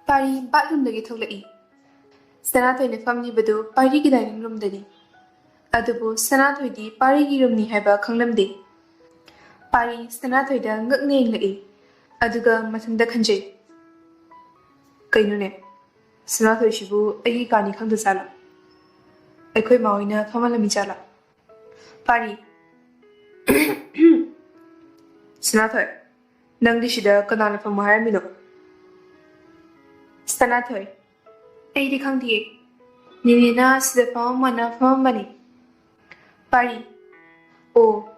Pari bathroom-dagi thoklaki. Sanathoyna famlibadu Parigi dining room-dani. Adubu Sanathoydi Parigi room-ni haiba khanglamde. Pari Sanathoyda ngakna yenglaki. Aduga mathangda khanjai. Kainune, Sanathoysibu aigi kani khangda jala. Aikhoi maoina famalami jala. Pari. Sanathoy, nangdi sida kanana famu haramino. Sanathoy, aidi khangdiye. Ninina sida famamana famamani. Pari. Oh,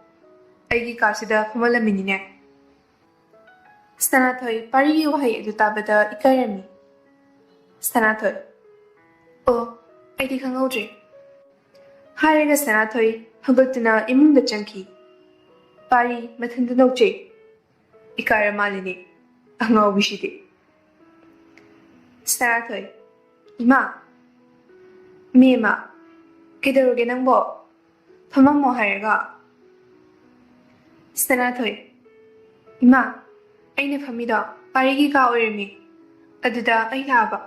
aigi kasida famalaminine. Sanathoy, Parigi wahai edu tabada ikarami. Sanathoy. Oh, aidi khanghaudre. Haraga Sanathoy hangagtuna imungda changki. Pari mathanda nokje. Ikara malini. Angau bishide. Sanathoy. Ima. Mima. Kidaruge nangbo. Famammo haraga. Sanathoy. Ima. Aina famida Parigi ka oirami. Aduda ay laba.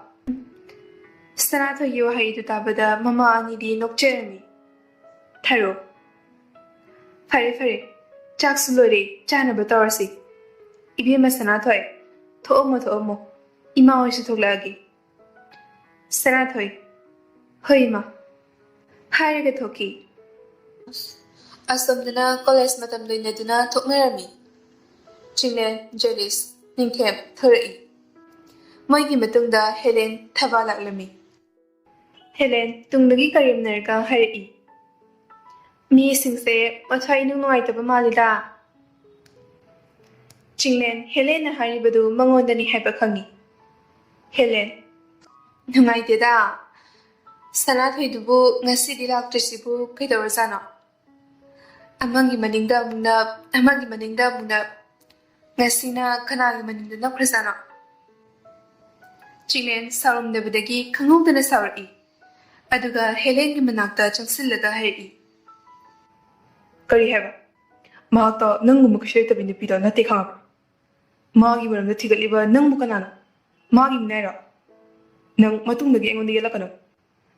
Sanathoy yu wahai edu tabada mama anidi nokjerami. Tharo. Fare fare. Chak sulore chanaba tawrsi. Ibima Sanathoy. Tho'omo. Ima oisu thoklagi. Sanathoy. Hoy ima. Haraga thoki. Asomdana college matam loinaduna thoknarami. Chinglen, Jelis, Ningkem, Thurai. Moigi matungda Helen thabalak-lami. Helen tungdagi karimnarga harai. Mi singse mathai nungaitaba malida. Chinglen, Helen na haribadu mangondani haiba khangi. Helen, nungaiteda. Sanathoydubu ngasidi laktrisibu kaidawrjana. Amangi maningda muna Ngasina kanagi maningda nakrasana. Chinglen sarumdabadagi khangudana sawari. Aduga Helen gi manakta changsillaga harai. Kari haiba. Mahakta nangmu kashaytabi nupida nate khangaba. Magi maramda thigatliba nangmu kanana. Magi minaira. Nang matungdagi engonda yelakano.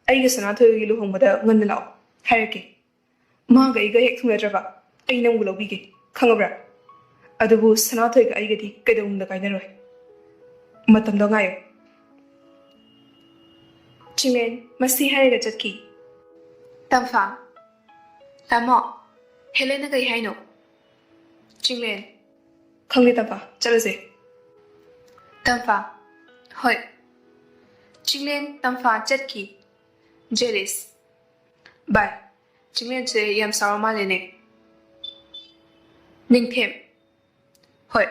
Aiga Sanathoygi luhongbada nganda lao. Hairake. Maga iga hek thungadraba. Ai nangmu lawbige. Khangabra. Adubu Sanathoyga aigadi kaidawungda kainaroi. Matamda ngayo. Chinglen masi haraga chatki. Tamfa. Tamo. Helena kai haino. Chinglen. Khangli Tamfa. Chalase. Tamfa. Hoi. Chinglen Tamfa chatki. Jelis. Bye. Chinglen che yam sawamalene. Ningthem. Hoi.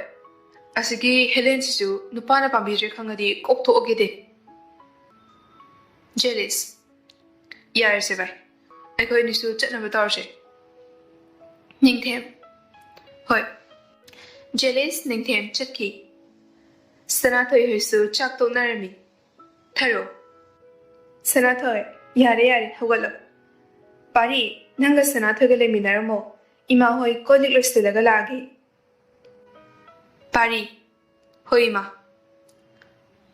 Asigi Helen sisu nupana pambijre khangadi kokto ogede. Jelis. Yarse bai. Aikoi nisu chatnaba tawrse. Ningthem. Hoi. Jelis Ningthem chatki. Sanathoy hoisu chak toknarami. Tharo. Sanathoy. Yare hawalo. Pari nanga Sanathoyga leminaramo. Ima hoi kolik loistilaga lagi. Pari. Hoi ima.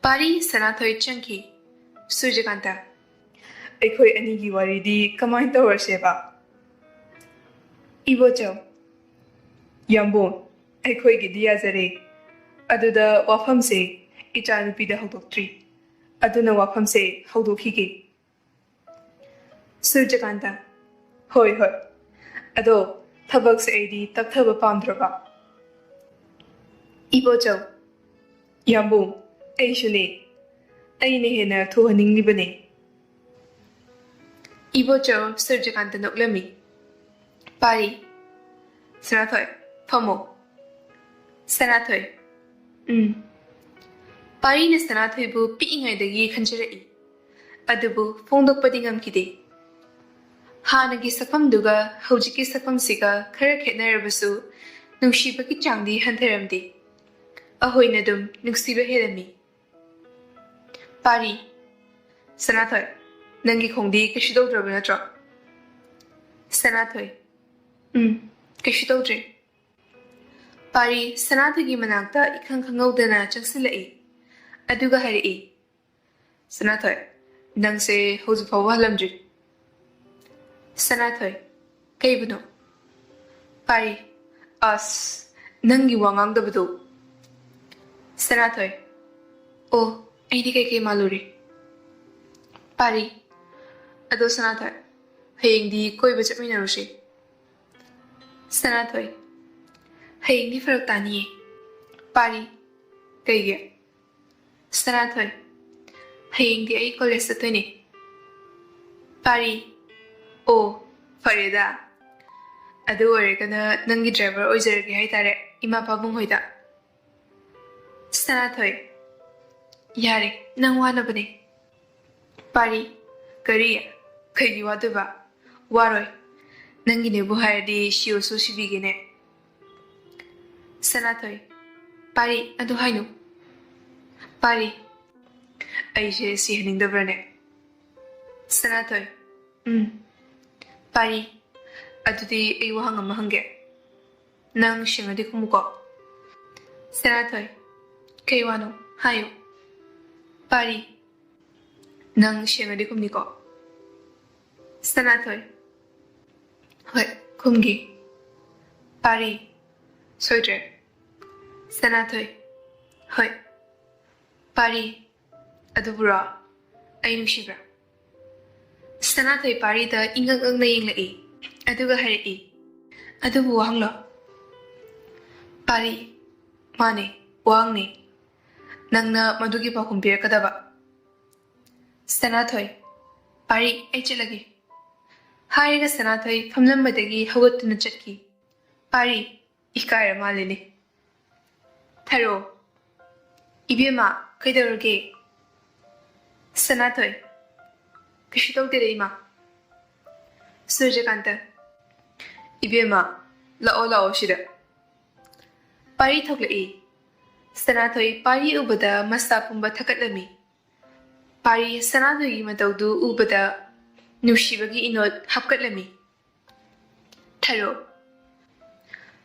Pari Sanathoy changki. Sujakanta. Aikoi anigi waridi kamain tawrsheba. Ibocho. Yambon. Aikoi gidi yazare. Aduda wafamse ichanupida hawdoktri. Aduna wafamse hawdokhige. Sujakanta. Hoi. Ado thabakse aidi tapthaba pamdraba. Ibocho. Yambon. Aishune. Aine hena thuhaninglibane. Ibocho Sujakanta noklami. Pari. Sanathoy. Phamo. Sanathoy. Pari na Sanathoybu piingaidagi khanjarai. Adubu phongdokpadi ngamkide. ꯍꯥꯟꯅꯒꯤ ꯁꯛꯐꯝꯗꯨꯒ ꯍꯧꯖꯤꯛꯀꯤ ꯁꯛꯐꯝꯁꯤꯒ ꯈꯔ ꯈꯦꯠꯅꯔꯕꯁꯨ ꯅꯨꯡꯁꯤꯕꯒꯤ ꯆꯥꯡꯗꯤ ꯍꯟꯊꯔꯝꯗꯦ ꯑꯍꯣꯏꯅ ꯑꯗꯨꯝ ꯅꯨꯡꯁꯤꯕ ꯍꯦꯜꯂꯝꯃꯤ ꯄꯥꯔꯤ ꯁꯅꯥꯊꯣꯏ ꯅꯪꯒꯤ ꯈꯣꯡꯗꯤ ꯀꯩꯁꯨ ꯇꯧꯗ꯭ꯔꯕ ꯅꯠꯇ꯭ꯔꯣ ꯁꯅꯥꯊꯣꯏ ꯀꯩꯁꯨ ꯇꯧꯗ꯭ꯔꯦ ꯄꯥꯔꯤ ꯁꯅꯥꯊꯣꯏꯒꯤ ꯃꯅꯥꯛꯇ 이khꯪ ꯈꯪꯍꯧꯗꯅ ꯆꯪꯁꯤꯜꯂꯛꯏ ꯑꯗꯨꯒ ꯍꯥꯏꯔꯛꯏ ꯁꯅꯥꯊꯣꯏ ꯅꯪꯁꯦ ꯍꯧꯖꯤꯛ ꯐꯥꯎꯕ ꯍꯜꯂꯝꯗ꯭ꯔꯤ ꯁꯅꯥꯊꯣꯏ ꯀꯩꯕꯨꯅꯣ ꯄꯥꯔꯤ ꯑꯁ ꯅꯪꯒꯤ ꯋꯥ ꯉꯥꯡꯗꯕꯗꯣ ꯁꯅꯥꯊꯣꯏ ꯑꯣ ꯑꯩꯗꯤ ꯀꯩꯀꯩ ꯃꯥꯜꯂꯨꯔꯦ ꯄꯥꯔꯤ ꯑꯗꯣ ꯁꯅꯥꯊꯣꯏ ꯍꯌꯦꯡꯗꯤ ꯀꯣꯏꯕ ꯆꯠꯃꯤꯟꯅꯔꯨꯁꯦ ꯁꯅꯥꯊꯣꯏ ꯍꯌꯦꯡꯗꯤ ꯐꯔꯛ ꯇꯥꯅꯤꯌꯦ ꯄꯥꯔꯤ ꯀꯩꯒꯤ ꯁꯅꯥꯊꯣꯏ ꯍꯌꯦꯡꯗꯤ ꯑꯩ ꯀꯣꯂꯦꯖ ꯆꯠꯇꯣꯏꯅꯦ ꯄꯥꯔꯤ ꯑꯣ ꯐꯔꯦꯗ ꯑꯗꯨ ꯑꯣꯏꯔꯒꯅ ꯅꯪꯒꯤ ꯗ꯭ꯔꯥꯏꯚꯔ ꯑꯣꯏꯖꯔꯒꯦ ꯍꯥꯏꯇꯥꯔꯦ ꯏꯃꯥ ꯄꯥꯕꯨꯡ ꯍꯣꯏꯗ ꯁꯅꯥꯊꯣꯏ ꯌꯥꯔꯦ ꯅꯪ ꯋꯥꯅꯕꯅꯦ ꯄꯥꯔꯤ ꯀꯔꯤ ꯀꯩꯒꯤ ꯋꯥꯗꯣꯏꯕ ꯋꯥꯔꯣꯏ ꯅꯪꯒꯤꯅꯦꯕꯨ ꯍꯥꯏꯔꯗꯤ ꯁꯤꯌꯣꯁꯨ ꯁꯤꯕꯤꯒꯦꯅꯦ ꯁꯅꯥꯊꯣꯏ ꯄꯥꯔꯤ ꯑꯗꯨ ꯍꯥꯏꯅꯨ ꯄꯥꯔꯤ ꯑꯩꯁꯦ ꯁꯤꯍꯟꯅꯤꯡꯗꯕ꯭ꯔꯅꯦ ꯁꯅꯥꯊꯣꯏ ꯄꯥꯔꯤ ꯑꯗꯨꯗꯤ ꯑꯩ ꯋꯥꯍꯪ ꯑꯃ ꯍꯪꯒꯦ ꯅꯪ ꯁꯤꯡꯉꯗꯤ ꯈꯨꯝꯃꯨꯀꯣ ꯁꯅꯥꯊꯣꯏ ꯀꯩ ꯋꯥꯅꯣ ꯍꯥꯏꯌꯨ ꯄꯥꯔꯤ ꯅꯪ ꯁꯤꯡꯉꯗꯤ ꯈꯨꯝꯅꯤꯀꯣ ꯁꯅꯥꯊꯣꯏ ꯍꯣꯏ ꯈꯨꯝꯒꯦ ꯄꯥꯔꯤ ꯁꯣꯏꯗ꯭ꯔꯦ ꯁꯅꯥꯊꯣꯏ ꯍꯣꯏ ꯄꯥꯔꯤ ꯑꯗꯨꯕꯨꯔꯣ ꯑꯩ ꯅꯨꯡꯁꯤꯕ꯭ꯔꯥ ꯁꯅꯥꯊꯣꯏ ꯄꯥꯔꯤꯗ ꯏꯉꯛ ꯉꯛꯅ ꯌꯦꯡꯂꯛꯏ ꯑꯗꯨꯒ ꯍꯥꯏꯔꯛꯏ ꯑꯗꯨꯕꯨ ꯋꯥꯍꯪꯂꯣ ꯄꯥꯔꯤ ꯃꯥꯅꯦ ꯋꯥꯍꯪꯅꯦ ꯅꯪꯅ ꯃꯗꯨꯒꯤ ꯄꯥꯎꯈꯨꯝ ꯄꯤꯔꯛꯀꯗꯕ ꯁꯅꯥꯊꯣꯏ ꯄꯥꯔꯤ ꯑꯩ ꯆꯠꯂꯒꯦ ꯍꯥꯏꯔꯒ ꯁꯅꯥꯊꯣꯏ ꯐꯝꯂꯝꯕꯗꯒꯤ ꯍꯧꯒꯠꯇꯨꯅ ꯆꯠꯈꯤ ꯄꯥꯔꯤ ꯏꯀꯥꯏꯔ ꯃꯥꯜꯂꯤꯅꯦ ꯊꯔꯣ 이베마 그대로게 सनाथोय कशी तौतेरे इमा सूर्यकांत इबेमा लाओ शिदा पारी थोकलई सनाथोय पारी उबदा मस्ता पुंबा थकटलमी पारी सनाथोयगी मतौदु उबदा नुशीबगी इनोत हपकटलमी थरो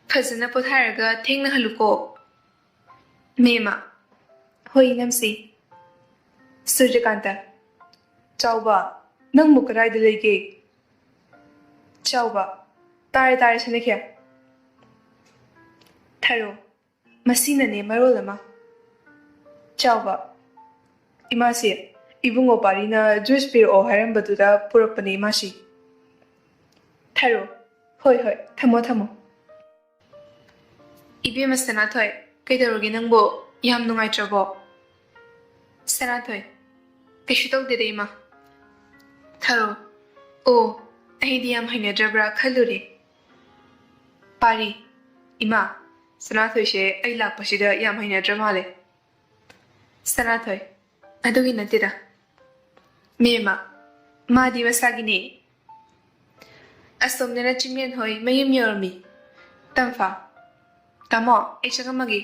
फजना पोथारगा थेंगना हलुको मेमा होई नमसी सूर्यकांत चाउबा नंगमु कदाइदा लेगे चाउबा तारे सनखे थरो मसीनने मरोलमा चाउबा इमासी इबुंगो पारीना जुइस पिरो हायरंबदुदा पुरपने इमासी थरो होय थमो इबेमा सनाथोय कइदरोगे नंगबो याम नुंगाइत्रबो सनाथोय कइसु तौदेरे इमा थरो ओ अहिदी याम हैनद्रब्रा खलुरे पारी इमा सनाथोयसे अइ लाकपसिदा याम हैनद्र माले सनाथोय अदुगी नतेदा मेमा मादी मसागिने असोमनेना चिंगलेन होय मयम योरमी तंफा तामो एचगमगी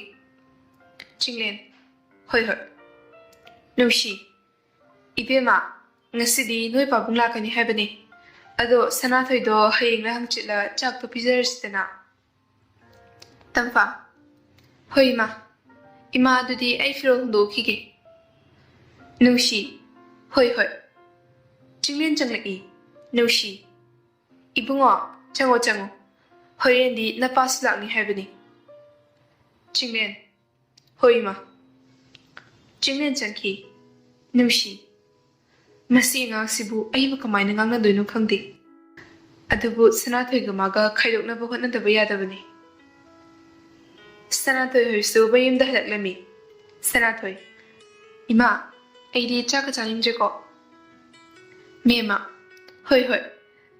चिंगलेन होय नुशी इबेमा ngasi noi pabung lakani haibani ado sanathoi do hayeng la hangchila chak to pijarstena tamfa hoi ma ima dudi ai firo do khige nushi hoi chinglen changlai nushi ibungo chango hoyendi napas lakni haibani chinglen hoi ma chinglen changki nushi मसी सिबु अइब कमायना गांगनादोइनो खंगदे अदुबु सनाथोइगा मागा खाइदोकनाबो होटनादबा यादबनी सनाथोइ होइसु बयिमदा हलक्लमी सनाथोइ इमा अइदि चाका चानिंग्रेको मेमा होय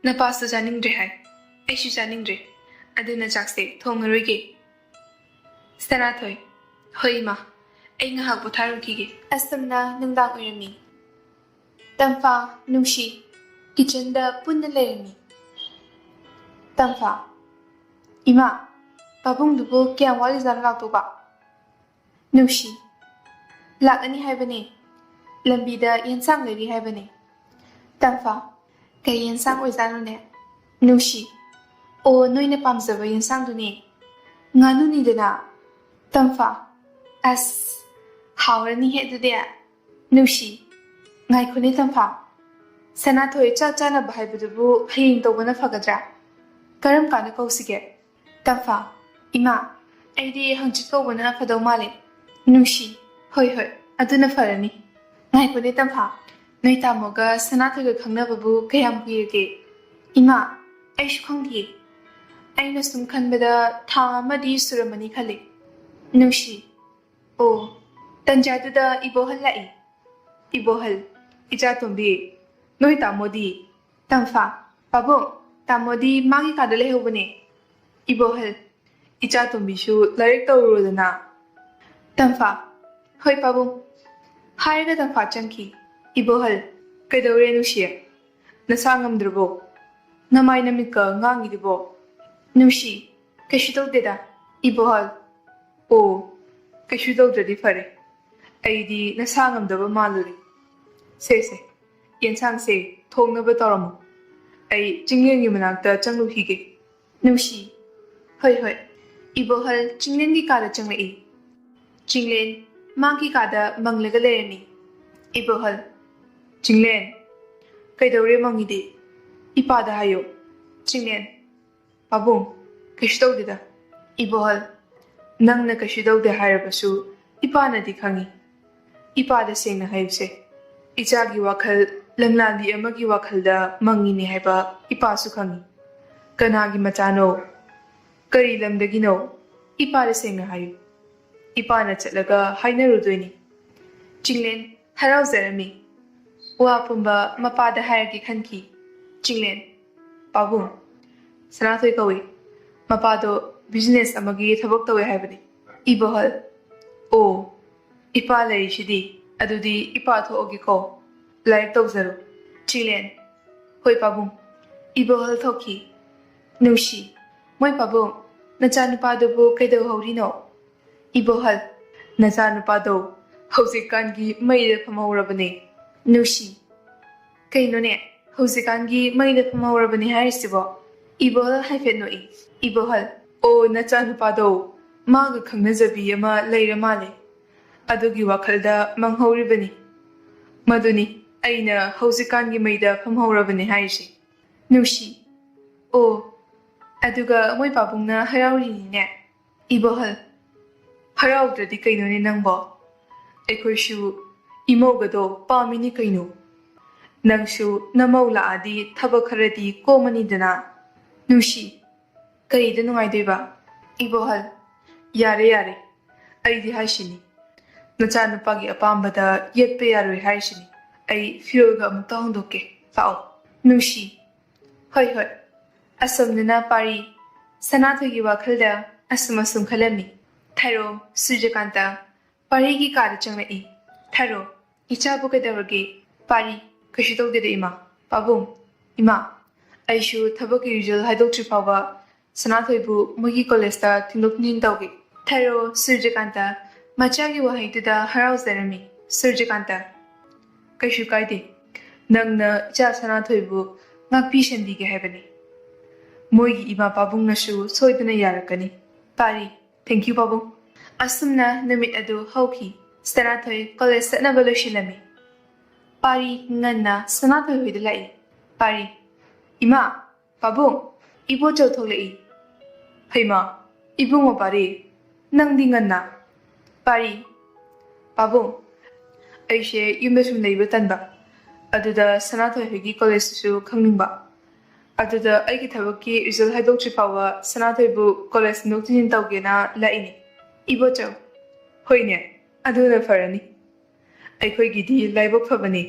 नपासु चानिंग्रे हाय अइसु चानिंग्रे अदुना चाकसे थोंगरोइगे सनाथोइ होय इमा अइ ngahak पोथारुखिगे असमना नंदांग ओइरमी तंफा नुशी kitchen दा पुन्ना लेरमी ꯇꯝꯐꯥ ꯏꯃꯥ ꯄꯥꯕꯨꯡꯗꯨꯕꯨ ꯀꯌꯥꯝ ꯋꯥꯠꯂꯤꯖꯥꯠꯅꯣ ꯂꯥꯛꯇꯧꯕ ꯅꯨꯡꯁꯤ ꯂꯥꯛꯑꯅꯤ ꯍꯥꯏꯕꯅꯤ ꯂꯝꯕꯤꯗ ꯌꯦꯟꯁꯥꯡ ꯂꯩꯔꯤ ꯍꯥꯏꯕꯅꯤ ꯇꯝꯐꯥ ꯀꯩ ꯌꯦꯟꯁꯥꯡ ꯑꯣꯏꯖꯥꯠꯅꯣꯅꯦ ꯅꯨꯡꯁꯤ ꯑꯣ ꯅꯣꯏꯅ ꯄꯥꯝꯖꯕ ꯌꯦꯟꯁꯥꯡꯗꯨꯅꯤ ꯉꯥꯅꯨꯅꯤꯗꯅ ꯇꯝꯐꯥ ꯑꯁ ꯍꯥꯎꯔꯅꯤꯍꯦ ꯑꯗꯨꯗꯤ ꯅꯨꯡꯁꯤ ꯉꯥꯏꯈꯣꯅꯦ ꯇꯝꯐꯥ ꯁꯅꯥꯊꯣꯏ ꯆꯥꯛ ꯆꯥꯅꯕ ꯍꯥꯏꯕꯗꯨꯕꯨ ꯍꯌꯦꯡ ꯇꯧꯕꯅ ꯐꯒꯗ꯭ꯔꯥ ꯀꯔꯝ ꯀꯥꯟꯗ ꯀꯧꯁꯤꯒꯦ ꯇꯝꯐꯥ ꯏꯃꯥ ꯑꯩꯗꯤ ꯍꯪꯆꯤꯠ ꯀꯧꯕꯅ ꯐꯗꯧ ꯃꯥꯜꯂꯦ ꯅꯨꯡꯁꯤ ꯍꯣꯏ ꯍꯣꯏ ꯑꯗꯨꯅ ꯐꯔꯅꯤ ꯉꯥꯏꯈꯣꯅꯦ ꯇꯝꯐꯥ ꯅꯣꯏ ꯇꯥꯃꯣꯒ ꯁꯅꯥꯊꯣꯏꯒ ꯈꯪꯅꯕꯕꯨ ꯀꯌꯥꯝ ꯀꯨꯏꯔꯒꯦ ꯏꯃꯥ ꯑꯩꯁꯨ ꯈꯪꯗꯤꯌꯦ ꯑꯩꯅ ꯁꯨꯝ ꯈꯟꯕꯗ ꯊꯥ ꯑꯃꯗꯤ ꯁꯨꯔꯝꯃꯅꯤ ꯈꯜꯂꯤ ꯅꯨꯡꯁꯤ ꯑꯣ ꯇꯟꯖꯥꯗꯨꯗ ꯏꯕꯣꯍꯜ ꯂꯥꯛꯏ ꯏꯕꯣꯍꯜ ꯏꯆꯥꯇꯣꯝꯕꯤ ꯅꯣꯏ ꯇꯥꯃꯣꯗꯤ ꯇꯝꯐꯥ ꯄꯥꯕꯨꯡ ꯇꯥꯃꯣꯗꯤ ꯃꯥꯒꯤ ꯀꯥꯗ ꯂꯩꯍꯧꯕꯅꯦ ꯏꯕꯣꯍꯜ ꯏꯆꯥꯇꯣꯝꯕꯤꯁꯨ ꯂꯥꯏꯔꯤꯛ ꯇꯧꯔꯨꯔꯣꯗꯅ ꯇꯝꯐꯥ ꯍꯣꯏ ꯄꯥꯕꯨꯡ ꯍꯥꯏꯔꯒ ꯇꯝꯐꯥ ꯆꯪꯈꯤ ꯏꯕꯣꯍꯜ ꯀꯩꯗꯧꯔꯦ ꯅꯨꯡꯁꯤ ꯅꯁꯥ ꯉꯝꯗ꯭ꯔꯕꯣ ꯅꯃꯥꯏ ꯅꯃꯤꯠꯀ ꯉꯥꯡꯉꯤꯗꯨꯕꯣ ꯅꯨꯡꯁꯤ ꯀꯩꯁꯨ ꯇꯧꯗꯦꯗ ꯏꯕꯣꯍꯜ ꯑꯣ ꯀꯩꯁꯨ ꯇꯧꯗ꯭ꯔꯗꯤ ꯐꯔꯦ ꯑꯩꯗꯤ ꯅꯁꯥ ꯉꯝꯗꯕ ꯃꯥꯜꯂꯨꯔꯦ ꯁꯦ ꯌꯦꯟꯁꯥꯡꯁꯦ ꯊꯣꯡꯅꯕ ꯇꯧꯔꯝꯃꯨ ꯑꯩ ꯆꯤꯡꯂꯦꯟꯒꯤ ꯃꯅꯥꯛꯇ ꯆꯪꯂꯨꯈꯤꯒꯦ ꯅꯨꯡꯁꯤ ꯍꯣꯏ ꯍꯣꯏ ꯏꯕꯣꯍꯜ ꯆꯤꯡꯂꯦꯟꯒꯤ ꯀꯥꯗ ꯆꯪꯂꯛꯏ ꯆꯤꯡꯂꯦꯟ ꯃꯥꯒꯤ ꯀꯥꯗ ꯃꯪꯂꯒ ꯂꯩꯔꯝꯃꯤ ꯏꯕꯣꯍꯜ ꯆꯤꯡꯂꯦꯟ ꯀꯩꯗꯧꯔꯦ ꯃꯪꯉꯤꯗꯤ ꯏꯄꯥꯗ ꯍꯥꯏꯌꯣ ꯆꯤꯡꯂꯦꯟ ꯄꯥꯕꯨꯡ ꯀꯩꯁꯨ ꯇꯧꯗꯦꯗ ꯏꯕꯣꯍꯜ ꯅꯪꯅ ꯀꯩꯁꯨ ꯇꯧꯗꯦ ꯍꯥꯏꯔꯕꯁꯨ ꯏꯄꯥꯅꯗꯤ ꯈꯪꯉꯤ ꯏꯄꯥꯗ ꯁꯦꯡꯅ ꯍꯥꯏꯌꯨꯁꯦ ꯏꯆꯥꯒꯤ ꯋꯥꯈꯜ ꯂꯝꯂꯥꯟꯕꯤ ꯑꯃꯒꯤ ꯋꯥꯈꯜꯗ ꯃꯪꯉꯤꯅꯤ ꯍꯥꯏꯕ ꯏꯄꯥꯁꯨ ꯈꯪꯉꯤ ꯀꯅꯥꯒꯤ ꯃꯆꯥꯅꯣ ꯀꯔꯤ ꯂꯝꯗꯒꯤꯅꯣ ꯏꯄꯥꯗ ꯁꯦꯡꯅ ꯍꯥꯏꯌꯨ ꯏꯄꯥꯅ ꯆꯠꯂꯒ ꯍꯥꯏꯅꯔꯨꯗꯣꯏꯅꯤ ꯆꯤꯡꯂꯦꯟ ꯍꯔꯥꯎꯖꯔꯝꯃꯤ ꯋꯥ ꯄꯨꯝꯕ ꯃꯄꯥꯗ ꯍꯥꯏꯔꯒꯦ ꯈꯟꯈꯤ ꯆꯤꯡꯂꯦꯟ ꯄꯥꯕꯨꯡ ꯁꯅꯥꯊꯣꯏ ꯀꯧꯏ ꯃꯄꯥꯗꯣ ꯕꯤꯖꯤꯅꯦꯁ ꯑꯃꯒꯤ ꯊꯕꯛ ꯇꯧꯋꯦ ꯍꯥꯏꯕꯅꯤ ꯏꯕꯣꯍꯜ ꯑꯣ ꯏꯄꯥ ꯂꯩꯔꯤꯁꯤꯗꯤ ꯑꯗꯨꯗꯤ ꯏꯄꯥ ꯊꯣꯛꯑꯒꯦꯀꯣ ꯂꯥꯏꯔꯤꯛ ꯇꯧꯖꯔꯣ ꯆꯤꯡꯂꯦꯟ ꯍꯣꯏ ꯄꯥꯕꯨꯡ ꯏꯕꯣꯍꯜ ꯊꯣꯛꯈꯤ ꯅꯨꯡꯁꯤ ꯃꯣꯏ ꯄꯥꯕꯨꯡ ꯅꯆꯥꯅꯨꯄꯥꯗꯨꯕꯨ ꯀꯩꯗꯧꯍꯧꯔꯤꯅꯣ ꯏꯕꯣꯍꯜ ꯅꯆꯥꯅꯨꯄꯥꯗꯣ ꯍꯧꯖꯤꯛꯀꯥꯟꯒꯤ ꯃꯩꯗ ꯐꯝꯍꯧꯔꯕꯅꯦ ꯅꯨꯡꯁꯤ ꯀꯩꯅꯣꯅꯦ ꯍꯧꯖꯤꯛꯀꯥꯟꯒꯤ ꯃꯩꯗ ꯐꯝꯍꯧꯔꯕꯅꯦ ꯍꯥꯏꯔꯤꯁꯤꯕꯣ ꯏꯕꯣꯍꯜ ꯍꯥꯏꯐꯦꯠ ꯅꯣꯛꯏ ꯏꯕꯣꯍꯜ ꯑꯣ ꯅꯆꯥꯅꯨꯄꯥꯗꯣ ꯃꯥꯒ ꯈꯪꯅꯖꯕꯤ ꯑꯃ ꯂꯩꯔ ꯃꯥꯜꯂꯦ ꯑꯗꯨꯒꯤ ꯋꯥꯈꯜꯗ ꯃꯪꯍꯧꯔꯤꯕꯅꯤ ꯃꯗꯨꯅꯤ ꯑꯩꯅ ꯍꯧꯖꯤꯛꯀꯥꯟꯒꯤ ꯃꯩꯗ ꯐꯝꯍꯧꯔꯕꯅꯦ ꯍꯥꯏꯔꯤꯁꯦ ꯅꯨꯡꯁꯤ ꯑꯣ ꯑꯗꯨꯒ ꯃꯣꯏ ꯄꯥꯕꯨꯡꯅ ꯍꯔꯥꯎꯔꯤꯅꯤꯅꯦ ꯏꯕꯣꯍꯜ ꯍꯔꯥꯎꯗ꯭ꯔꯗꯤ ꯀꯩꯅꯣꯅꯦ ꯅꯪꯕꯣ ꯑꯩꯈꯣꯏꯁꯨ ꯏꯃꯧꯒꯗꯣ ꯄꯥꯝꯃꯤꯅꯤ ꯀꯩꯅꯣ ꯅꯪꯁꯨ ꯅꯃꯧ ꯂꯥꯛꯑꯗꯤ ꯊꯕꯛ ꯈꯔꯗꯤ ꯀꯣꯝꯃꯅꯤꯗꯅ ꯅꯨꯡꯁꯤ ꯀꯔꯤꯗ ꯅꯨꯡꯉꯥꯏꯗꯣꯏꯕ ꯏꯕꯣꯍꯜ ꯌꯥꯔꯦ ꯑꯩꯗꯤ ꯍꯥꯏꯁꯤꯅꯤ ꯅꯆꯥꯅꯨꯄꯥꯒꯤ ꯑꯄꯥꯝꯕꯗ ꯌꯦꯠꯄ ꯌꯥꯔꯣꯏ ꯍꯥꯏꯁꯤꯅꯤ ꯑꯩ ꯐꯤꯔꯣꯜꯒ ꯑꯃꯨꯛꯇ ꯍꯣꯡꯗꯣꯛꯀꯦ ꯂꯥꯛꯑꯣ ꯅꯨꯡꯁꯤ ꯍꯣꯏ ꯑꯁꯣꯝꯗꯅ ꯄꯥꯔꯤ ꯁꯅꯥꯊꯣꯏꯒꯤ ꯋꯥꯈꯜꯗ ꯑꯁꯨꯝ ꯈꯜꯂꯝꯃꯤ ꯊꯥꯔꯣ ꯁꯨꯔꯖꯀꯥꯟꯇ ꯄꯥꯔꯤꯒꯤ ꯀꯥꯗ ꯆꯪꯂꯛꯏ ꯊꯥꯔꯣ ꯏꯆꯥꯕꯨ ꯀꯩꯗꯧꯔꯒꯦ ꯄꯥꯔꯤ ꯀꯩꯁꯨ ꯇꯧꯗꯦꯗ ꯏꯃꯥ ꯄꯥꯕꯨꯡ ꯏꯃꯥ ꯑꯩꯁꯨ ꯊꯕꯛꯀꯤ ꯔꯤꯖꯜ ꯍꯥꯏꯗꯣꯛꯇ꯭ꯔꯤ ꯐꯥꯎꯕ ꯁꯅꯥꯊꯣꯏꯕꯨ ꯃꯣꯏꯒꯤ ꯀꯣꯂꯦꯖꯇ ꯊꯤꯟꯗꯣꯛ ꯊꯤꯟꯖꯤꯟ ꯇꯧꯒꯦ ꯊꯥꯔꯣ ꯁꯨꯔꯖꯀꯥꯟꯇ ꯃꯆꯥꯒꯤ ꯋꯥꯍꯩꯗꯨꯗ ꯍꯔꯥꯎꯖꯔꯝꯃꯤ ꯁꯨꯔꯖꯀꯥꯟꯇ ꯀꯩꯁꯨ ꯀꯥꯏꯗꯦ ꯅꯪꯅ ꯏꯆꯥ ꯁꯅꯥꯊꯣꯏꯕꯨ ꯉꯥꯛꯄꯤ ꯁꯦꯟꯕꯤꯒꯦ ꯍꯥꯏꯕꯅꯤ ꯃꯣꯏꯒꯤ ꯏꯃꯥ ꯄꯥꯕꯨꯡꯅꯁꯨ ꯁꯣꯏꯗꯅ ꯌꯥꯔꯛꯀꯅꯤ ꯄꯥꯔꯤ ꯊꯦꯡꯀ꯭ꯌꯨ ꯄꯥꯕꯨꯡ ꯑꯁꯨꯝꯅ ꯅꯨꯃꯤꯠ ꯑꯗꯨ ꯍꯧꯈꯤ ꯁꯅꯥꯊꯣꯏ ꯀꯣꯂꯦꯖ ꯆꯠꯅꯕ ꯂꯣꯏꯁꯤꯜꯂꯝꯃꯤ ꯄꯥꯔꯤ ꯉꯟꯅ ꯁꯅꯥꯊꯣꯏ ꯍꯣꯏꯗ ꯂꯥꯛꯏ ꯄꯥꯔꯤ ꯏꯃꯥ ꯄꯥꯕꯨꯡ ꯏꯕꯣꯆꯧ ꯊꯣꯛꯂꯛꯏ ꯍꯩꯃꯥ ꯏꯕꯨꯡꯉꯣ ꯄꯥꯔꯤ ꯅꯪꯗꯤ ꯉꯟꯅ ꯄꯥꯔꯤ ꯄꯥꯕꯨꯡ ꯑꯩꯁꯦ ꯌꯨꯝꯗ ꯁꯨꯝ ꯂꯩꯕ ꯇꯟꯕ ꯑꯗꯨꯗ ꯁꯅꯥꯊꯣꯏ ꯍꯣꯏꯒꯤ ꯀꯣꯂꯦꯖꯇꯨꯁꯨ ꯈꯪꯅꯤꯡꯕ ꯑꯗꯨꯗ ꯑꯩꯒꯤ ꯊꯕꯛꯀꯤ ꯔꯤꯖꯜ ꯍꯥꯏꯗꯣꯛꯇ꯭ꯔꯤ ꯐꯥꯎꯕ ꯁꯅꯥꯊꯣꯏꯕꯨ ꯀꯣꯂꯦꯖ ꯊꯤꯟꯗꯣꯛ ꯊꯤꯟꯖꯤꯟ ꯇꯧꯒꯦꯅ ꯂꯥꯛꯏꯅꯤ ꯏꯕꯣꯆꯧ ꯍꯣꯏꯅꯦ ꯑꯗꯨꯅ ꯐꯔꯅꯤ ꯑꯩꯈꯣꯏꯒꯤꯗꯤ ꯂꯥꯏꯕꯛ ꯐꯕꯅꯤ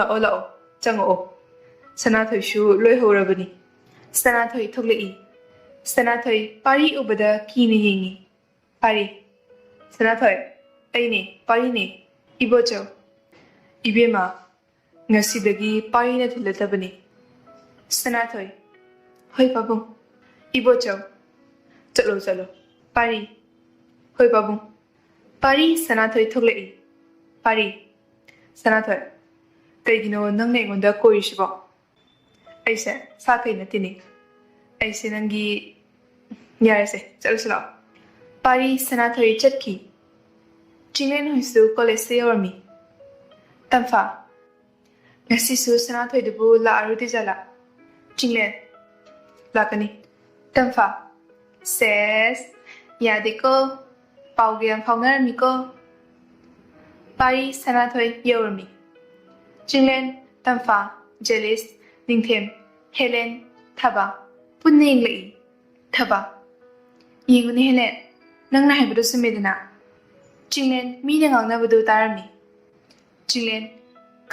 ꯂꯥꯛꯑꯣ ꯆꯪꯉꯛꯑꯣ ꯁꯅꯥꯊꯣꯏꯁꯨ ꯂꯣꯏꯍꯧꯔꯕꯅꯤ ꯁꯅꯥꯊꯣꯏ ꯊꯣꯛꯂꯛꯏ ꯁꯅꯥꯊꯣꯏ ꯄꯥꯔꯤ ꯎꯕꯗ ꯀꯤꯅ ꯌꯦꯡꯉꯤ ꯄꯥꯔꯤ ꯁꯅꯥꯊꯣꯏ ꯑꯩꯅꯦ ꯄꯥꯔꯤꯅꯦ ꯏꯕꯣꯆꯧ ꯏꯕꯦꯝꯃ ꯉꯁꯤꯗꯒꯤ ꯄꯥꯔꯤꯅ ꯊꯤꯜꯂꯗꯕꯅꯤ ꯁꯅꯥꯊꯣꯏ ꯍꯣꯏ ꯄꯥꯕꯨꯡ ꯏꯕꯣꯆꯧ ꯆꯠꯂꯣ ꯆꯠꯂꯣ ꯄꯥꯔꯤ ꯍꯣꯏ ꯄꯥꯕꯨꯡ ꯄꯥꯔꯤ ꯁꯅꯥꯊꯣꯏ ꯊꯣꯛꯂꯛꯏ ꯄꯥꯔꯤ ꯁꯅꯥꯊꯣꯏ ꯀꯩꯒꯤꯅꯣ ꯅꯪꯅ ꯑꯩꯉꯣꯟꯗ ꯀꯣꯏꯔꯤꯁꯤꯕꯣ ꯑꯩꯁꯦ ꯁꯥꯈꯩ ꯅꯠꯇꯦꯅꯦ ꯑꯩꯁꯦ ꯅꯪꯒꯤ ꯌꯥꯔꯦꯁꯦ ꯆꯠꯂꯁꯤ ꯂꯥꯛꯑꯣ ꯄꯥꯔꯤ ꯁꯅꯥꯊꯣꯏ ꯆꯠꯈꯤ ꯆꯤꯡꯂꯦꯟ ꯍꯣꯏꯁꯨ ꯀꯣꯂꯦꯖꯇ ꯌꯧꯔꯝꯃꯤ ꯇꯝꯐꯥ ꯉꯁꯤꯁꯨ ꯁꯅꯥꯊꯣꯏꯗꯨꯕꯨ ꯂꯥꯛꯑꯔꯣꯏꯗꯣꯏꯖꯥꯠꯂꯥ ꯆꯤꯡꯂꯦꯟ ꯂꯥꯛꯀꯅꯤ ꯇꯝꯐꯥ ꯁꯦꯁ ꯌꯥꯗꯦꯀꯣ ꯄꯥꯎꯒ ꯌꯥꯝ ꯐꯥꯎꯅꯔꯝꯃꯤꯀꯣ ꯄꯥꯔꯤ ꯁꯅꯥꯊꯣꯏ ꯌꯧꯔꯝꯃꯤ ꯆꯤꯡꯂꯦꯟ ꯇꯝꯐꯥ ꯖꯦꯂꯤꯁ ꯅꯤꯡꯊꯦꯝ ꯍꯦꯂꯦꯟ ꯊꯕꯥ ꯄꯨꯟꯅ ꯌꯦꯡꯂꯛꯏ ꯊꯕꯥ ꯌꯦꯡꯉꯨꯅꯦ ꯍꯦꯂꯦꯟ ꯅꯪꯅ ꯍꯥꯏꯕꯗꯨ ꯆꯨꯝꯃꯦꯗꯅ ꯆꯤꯡꯂꯦꯟ ꯃꯤꯅ ꯉꯥꯡꯅꯕꯗꯨ ꯇꯥꯔꯝꯃꯤ ꯆꯤꯡꯂꯦꯟ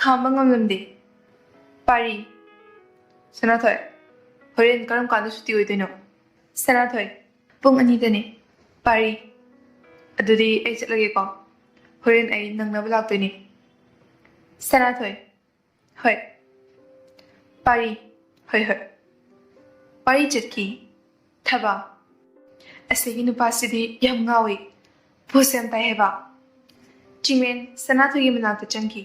ꯈꯥꯝꯕ ꯉꯝꯂꯝꯗꯦ ꯄꯥꯔꯤ ꯁꯅꯥꯊꯣꯏ ꯍꯣꯔꯦꯟ ꯀꯔꯝ ꯀꯥꯟꯗ ꯁꯨꯇꯤ ꯑꯣꯏꯗꯣꯏꯅꯣ ꯁꯅꯥꯊꯣꯏ ꯄꯨꯡ 2ꯗꯅꯤ ꯄꯥꯔꯤ ꯑꯗꯨꯗꯤ ꯑꯩ ꯆꯠꯂꯒꯦꯀꯣ ꯍꯣꯔꯦꯟ ꯑꯩ ꯅꯪꯅꯕ ꯂꯥꯛꯇꯣꯏꯅꯤ ꯁꯅꯥꯊꯣꯏ ꯍꯣꯏ ꯄꯥꯔꯤ ꯍꯣꯏ ꯍꯣꯏ ꯄꯥꯔꯤ ꯆꯠꯈꯤ ꯊꯕꯥ ꯑꯁꯤꯒꯤ ꯅꯨꯄꯥꯁꯤꯗꯤ ꯌꯥꯝ ꯉꯥꯎꯏ ꯚꯣꯠ ꯌꯥꯝ ꯇꯥꯏ ꯍꯥꯏꯕ ꯆꯤꯡꯂꯦꯟ ꯁꯅꯥꯊꯣꯏꯒꯤ ꯃꯅꯥꯛꯇ ꯆꯪꯈꯤ